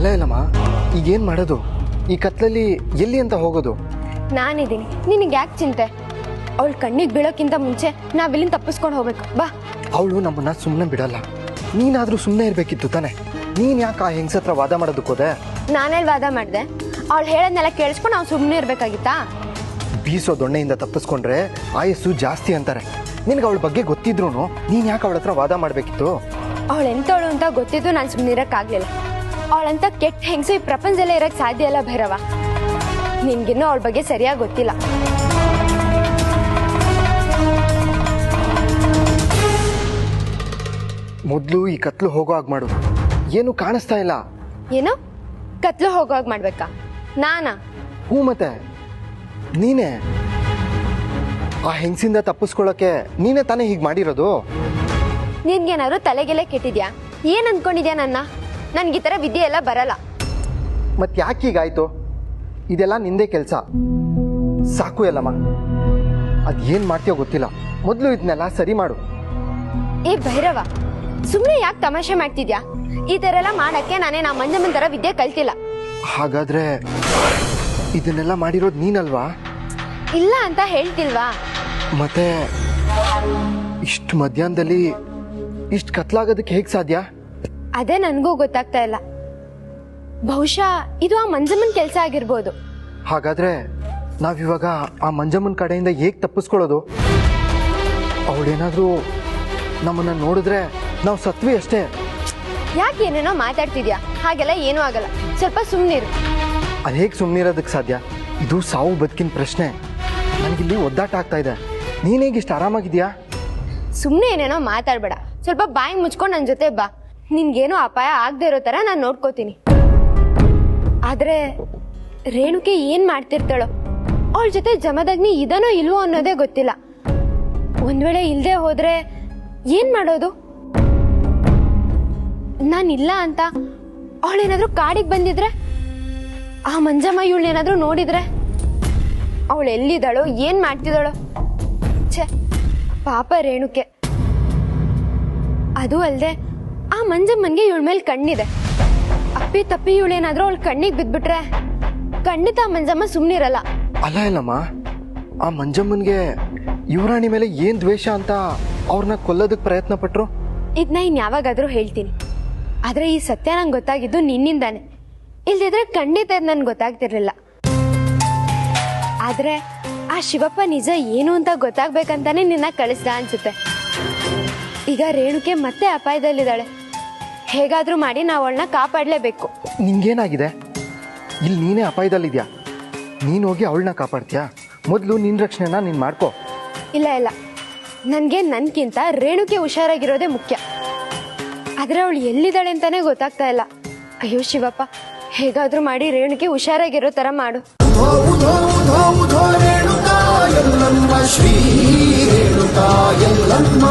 ಅಲ್ಲ ಇಲ್ಲಮ್ಮ, ಈಗೇನು ಮಾಡೋದು? ಈ ಕತ್ಲಲ್ಲಿ ಎಲ್ಲಿ ಅಂತ ಹೋಗೋದು? ನಾನಿದ್ದೀನಿ, ನಿನಗೆ ಯಾಕೆ ಚಿಂತೆ? ಅವಳು ಕಣ್ಣಿಗೆ ಬೀಳೋಕ್ಕಿಂತ ಮುಂಚೆ ನಾವಿಲ್ಲಿಂದ ತಪ್ಪಿಸ್ಕೊಂಡು ಹೋಗ್ಬೇಕು. ಬಾ. ಅವಳು ನಮ್ಮನ್ನ ಸುಮ್ಮನೆ ಬಿಡಲ್ಲ. ನೀನಾದರೂ ಸುಮ್ಮನೆ ಇರಬೇಕಿತ್ತು ತಾನೆ. ನೀನು ಯಾಕೆ ಆ ಹೆಂಗಸತ್ರ ವಾದ ಮಾಡೋದಕ್ಕೋದೆ? ನಾನೇಳಿ ವಾದ ಮಾಡಿದೆ? ಅವಳು ಹೇಳೋದನ್ನೆಲ್ಲ ಕೇಳಿಸ್ಕೊಂಡು ನಾವು ಸುಮ್ಮನೆ ಇರಬೇಕಾಗಿತ್ತಾ? ಬೀಸೋ ದೊಣ್ಣೆಯಿಂದ ತಪ್ಪಿಸ್ಕೊಂಡ್ರೆ ಆಯಸ್ಸು ಜಾಸ್ತಿ ಅಂತಾರೆ. ನಿನಗೆ ಅವಳ ಬಗ್ಗೆ ಗೊತ್ತಿದ್ರು ನೀನು ಯಾಕೆ ಅವಳ ಹತ್ರ ವಾದ ಮಾಡಬೇಕಿತ್ತು? ಅವಳು ಎಂತವಳು ಅಂತ ಗೊತ್ತಿದ್ದು ನಾನು ಸುಮ್ಮನೆ ಇರೋಕ್ಕಾಗಲಿಲ್ಲ. ಅವಳಂತ ಕೆಟ್ಟ ಹೆಂಗಸು ಈ ಪ್ರಪಂಚದಲ್ಲೇ ಇರೋಕ್ಕೆ ಸಾಧ್ಯ ಇಲ್ಲ ಭೈರವ. ನಿನ್ಗಿನ್ನೂ ಅವಳ ಬಗ್ಗೆ ಸರಿಯಾಗಿ ಗೊತ್ತಿಲ್ಲ. ಮೊದಲು ಈ ಕತ್ಲು ಹೋಗೋ ಹಾಗೆ ಮಾಡು. ಏನು ಕಾಣಿಸ್ತಾ ಇಲ್ಲ. ಏನು? ಕತ್ಲು ಹೋಗೋವಾಗ ಮಾಡ್ಬೇಕಾ? ನಾನಾ? ಹ್ಞೂ, ಮತ್ತೆ ನೀನೇ. ಆ ಹೆಂಗಸಿಂದ ತಪ್ಪಿಸ್ಕೊಳ್ಳೋಕೆ ನೀನೇ ತಾನೇ ಹೀಗೆ ಮಾಡಿರೋದು. ನಿನ್ಗೇನಾದ್ರು ತಲೆಗೆಲೆ ಕೆಟ್ಟಿದ್ಯಾ? ಏನ್ ಅನ್ಕೊಂಡಿದ್ಯಾ ನನ್ನ? ನನ್ಗೆ ಈ ಥರ ವಿದ್ಯೆ ಎಲ್ಲ ಬರಲ್ಲ. ಮತ್ತೆ ಯಾಕೆ ಹೀಗಾಯ್ತು? ಇದೆಲ್ಲ ನಿಂದೇ ಕೆಲಸ. ಸಾಕು ಎಲ್ಲಮ್ಮ, ಅದೇನು ಮಾಡ್ತೀಯೋ ಗೊತ್ತಿಲ್ಲ. ಮೊದಲು ಇದನ್ನೆಲ್ಲ ಸರಿ ಮಾಡು. ಏ ಭೈರವ, ಸುಮ್ಮನೆ ಯಾಕೆ ತಮಾಷೆ ಮಾಡ್ತಿದ್ಯಾ? ಈ ಥರ ಎಲ್ಲ ಮಾಡಕ್ಕೆ ನಾನೇನು ಆ ಮಂಜಮ್ಮನ ಥರ ವಿದ್ಯೆ ಕಲ್ತಿಲ್ಲ. ಹಾಗಾದ್ರೆ ಇದನ್ನೆಲ್ಲ ಮಾಡಿರೋದು ನೀನಲ್ವಾ? ಇಲ್ಲ ಅಂತ ಹೇಳ್ತಿಲ್ವಾ? ಮತ್ತೆ ಇಷ್ಟು ಮಧ್ಯಾಹ್ನದಲ್ಲಿ ಇಷ್ಟು ಕತ್ಲಾಗೋದಕ್ಕೆ ಹೇಗೆ ಸಾಧ್ಯ? ಅದೇ ನನಗೂ ಗೊತ್ತಾಗ್ತಾ ಇಲ್ಲ. ಬಹುಶಃ ಇದು ಆ ಮಂಜಮ್ಮನ ಕೆಲಸ ಆಗಿರ್ಬೋದು. ಹಾಗಾದ್ರೆ ನಾವಿವಾಗ ಆ ಮಂಜಮ್ಮನ ಕಡೆಯಿಂದ ಹೇಗೆ ತಪ್ಪಿಸ್ಕೊಳ್ಳೋದು? ಅವಳೇನಾದರೂ ನಮ್ಮನ್ನ ನೋಡಿದ್ರೆ ನಾವು ಸತ್ವಿ ಅಷ್ಟೇ. ಯಾಕೆ ಏನೇನೋ ಮಾತಾಡ್ತಿದ್ಯಾ? ಹಾಗೆಲ್ಲ ಏನೂ ಆಗಲ್ಲ, ಸ್ವಲ್ಪ ಸುಮ್ಮನಿರು. ಅದು ಹೇಗೆ ಸುಮ್ಮನಿರೋದಕ್ಕೆ ಸಾಧ್ಯ? ಇದು ಸಾವು ಬದುಕಿನ ಪ್ರಶ್ನೆ. ನನಗಿಲ್ಲಿ ಒದ್ದಾಟ ಆಗ್ತಾ ಇದೆ. ನೀನೇಗೆ ಇಷ್ಟು ಆರಾಮಾಗಿದ್ಯಾ? ಸುಮ್ಮನೆ ಏನೇನೋ ಮಾತಾಡ್ಬೇಡ, ಸ್ವಲ್ಪ ಬಾಯಿ ಮುಚ್ಕೊಂಡು ನನ್ನ ಜೊತೆ ಬಾ. ನಿನ್ಗೇನೋ ಅಪಾಯ ಆಗದೆ ಇರೋ ಥರ ನಾನು ನೋಡ್ಕೋತೀನಿ. ಆದರೆ ರೇಣುಕೆ ಏನು ಮಾಡ್ತಿರ್ತಾಳೋ, ಅವಳ ಜೊತೆ ಜಮದಗ್ನಿ ಇದನೋ ಇಲ್ವೋ ಅನ್ನೋದೇ ಗೊತ್ತಿಲ್ಲ. ಒಂದ್ ವೇಳೆ ಇಲ್ಲದೆ ಹೋದ್ರೆ ಏನು ಮಾಡೋದು? ನಾನಿಲ್ಲ ಅಂತ ಅವಳೇನಾದ್ರೂ ಕಾಡಿಗೆ ಬಂದಿದ್ರೆ, ಆ ಮಂಜಮ್ಮ ಇವಳೇನಾದ್ರೂ ನೋಡಿದ್ರೆ, ಅವಳು ಎಲ್ಲಿದ್ದಾಳೋ ಏನು ಮಾಡ್ತಿದ್ದಾಳೋ? ಛೇ, ಪಾಪ ರೇಣುಕೆ. ಅದು ಅಲ್ಲದೆ ಆ ಮಂಜಮ್ಮನ್ಗೆ ಇವಳ ಮೇಲೆ ಕಣ್ಣಿದೆ. ಅಪ್ಪಿ ತಪ್ಪಿ ಇವಳೇನಾದ್ರೂ ಅವಳ ಕಣ್ಣಿಗೆ ಬಿದ್ಬಿಟ್ರೆ ಖಂಡಿತ ಆ ಮಂಜಮ್ಮ ಸುಮ್ಮನಿರಲ್ಲ. ಅಲ್ಲ ಇಲ್ಲಮ್ಮ, ಆ ಮಂಜಮ್ಮನ್ಗೆ ಯುವರಾಣಿ ಮೇಲೆ ಏನು ದ್ವೇಷ ಅಂತ ಅವ್ರನ್ನ ಕೊಲ್ಲೋದಕ್ಕೆ ಪ್ರಯತ್ನ ಪಟ್ರು? ಇದನ್ನ ಇನ್ ಯಾವಾಗಾದ್ರೂ ಹೇಳ್ತೀನಿ. ಆದ್ರೆ ಈ ಸತ್ಯ ನಂಗೆ ಗೊತ್ತಾಗಿದ್ದು ನಿನ್ನಿಂದಾನೆ. ಇಲ್ದಿದ್ರೆ ಖಂಡಿತ ಇದು ನನ್ಗೆ ಗೊತ್ತಾಗ್ತಿರ್ಲಿಲ್ಲ. ಆದ್ರೆ ಆ ಶಿವಪ್ಪ ನಿಜ ಏನು ಅಂತ ಗೊತ್ತಾಗ್ಬೇಕಂತಾನೆ ನಿನ್ನ ಕಳಿಸ್ದ ಅನ್ಸುತ್ತೆ. ಈಗ ರೇಣುಕೆ ಮತ್ತೆ ಅಪಾಯದಲ್ಲಿದ್ದಾಳೆ. ಹೇಗಾದ್ರೂ ಮಾಡಿ ನಾವು ಅವಳನ್ನ ಕಾಪಾಡಲೇಬೇಕು. ನಿಂಗೇನಾಗಿದೆ? ಇಲ್ಲಿ ನೀನೇ ಅಪಾಯದಲ್ಲಿದ್ಯಾ. ನೀನು ಹೋಗಿ ಅವಳನ್ನ ಕಾಪಾಡ್ತೀಯಾ? ಮೊದಲು ನಿನ್ನ ರಕ್ಷಣೆನ ನೀನು ಮಾಡ್ಕೋ. ಇಲ್ಲ ಇಲ್ಲ, ನನಗೆ ನನ್ಗಿಂತ ರೇಣುಕೆ ಹುಷಾರಾಗಿರೋದೇ ಮುಖ್ಯ. ಆದ್ರೆ ಅವಳು ಎಲ್ಲಿದ್ದಾಳೆ ಅಂತಾನೆ ಗೊತ್ತಾಗ್ತಾ ಇಲ್ಲ. ಅಯ್ಯೋ ಶಿವಪ್ಪ, ಹೇಗಾದ್ರೂ ಮಾಡಿ ರೇಣುಕೆ ಹುಷಾರಾಗಿರೋ ತರ ಮಾಡು. ರೇಣುಕಾ ಎಲ್ಲಮ್ಮ ಶ್ರೀ ರೇಣುಕಾ ಎಲ್ಲಮ್ಮ